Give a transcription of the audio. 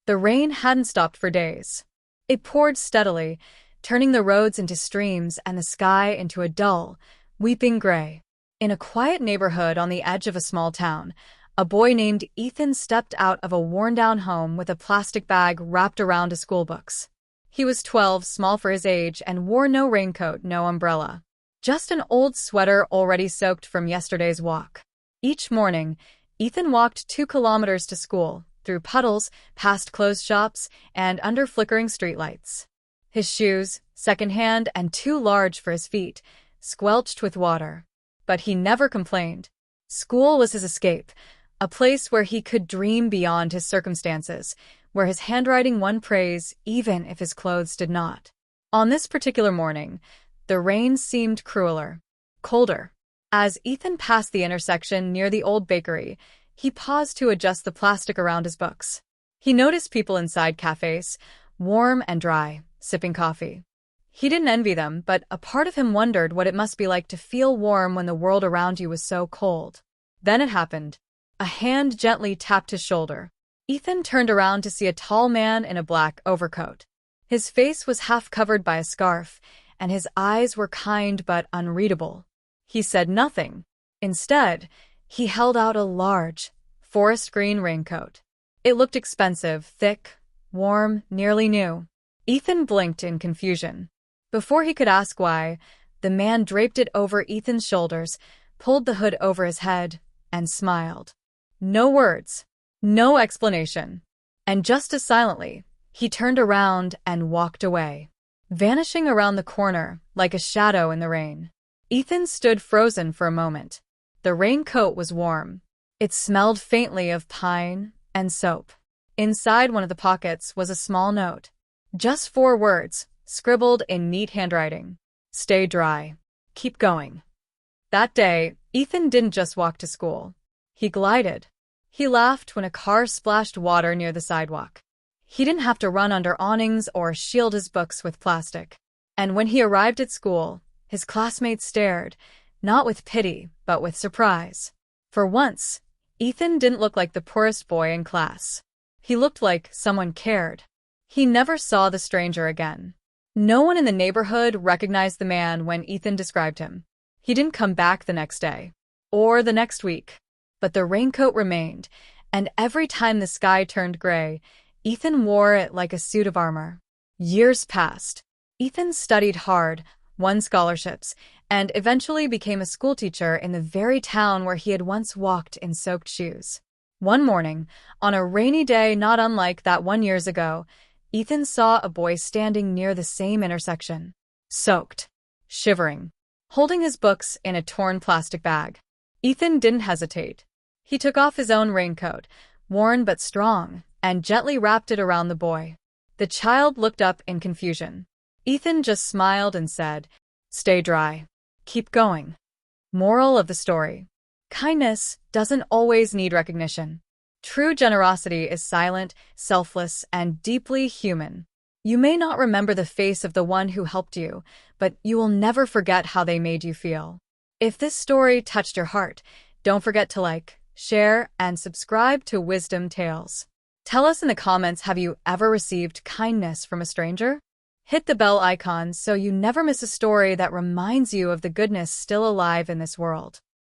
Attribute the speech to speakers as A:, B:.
A: The rain hadn't stopped for days. It poured steadily, turning the roads into streams and the sky into a dull, weeping gray. In a quiet neighborhood on the edge of a small town, a boy named Ethan stepped out of a worn-down home with a plastic bag wrapped around his schoolbooks. He was 12, small for his age, and wore no raincoat, no umbrella. Just an old sweater already soaked from yesterday's walk. Each morning, Ethan walked 2 kilometers to school, through puddles, past closed shops, and under flickering streetlights. His shoes, second-hand and too large for his feet, squelched with water. But he never complained. School was his escape, a place where he could dream beyond his circumstances, where his handwriting won praise even if his clothes did not. On this particular morning, the rain seemed crueler, colder. As Ethan passed the intersection near the old bakery, he paused to adjust the plastic around his books. He noticed people inside cafes, warm and dry, sipping coffee. He didn't envy them, but a part of him wondered what it must be like to feel warm when the world around you was so cold. Then it happened. A hand gently tapped his shoulder. Ethan turned around to see a tall man in a black overcoat. His face was half covered by a scarf, and his eyes were kind but unreadable. He said nothing. Instead, he held out a large, forest green raincoat. It looked expensive, thick, warm, nearly new. Ethan blinked in confusion. Before he could ask why, the man draped it over Ethan's shoulders, pulled the hood over his head, and smiled. No words, no explanation. And just as silently, he turned around and walked away, vanishing around the corner like a shadow in the rain. Ethan stood frozen for a moment. The raincoat was warm. It smelled faintly of pine and soap. Inside one of the pockets was a small note. Just 4 words, scribbled in neat handwriting. Stay dry. Keep going. That day, Ethan didn't just walk to school. He glided. He laughed when a car splashed water near the sidewalk. He didn't have to run under awnings or shield his books with plastic. And when he arrived at school, his classmates stared, not with pity, but with surprise. For once, Ethan didn't look like the poorest boy in class. He looked like someone cared. He never saw the stranger again. No one in the neighborhood recognized the man when Ethan described him. He didn't come back the next day, or the next week. But the raincoat remained, and every time the sky turned gray, Ethan wore it like a suit of armor. Years passed. Ethan studied hard, won scholarships, and eventually became a schoolteacher in the very town where he had once walked in soaked shoes. One morning, on a rainy day not unlike that one years ago, Ethan saw a boy standing near the same intersection, soaked, shivering, holding his books in a torn plastic bag. Ethan didn't hesitate. He took off his own raincoat, worn but strong, and gently wrapped it around the boy. The child looked up in confusion. Ethan just smiled and said, "Stay dry. Keep going." Moral of the story: kindness doesn't always need recognition. True generosity is silent, selfless, and deeply human. You may not remember the face of the one who helped you, but you will never forget how they made you feel. If this story touched your heart, don't forget to like, share, and subscribe to Wisdom Tales. Tell us in the comments, have you ever received kindness from a stranger? Hit the bell icon so you never miss a story that reminds you of the goodness still alive in this world.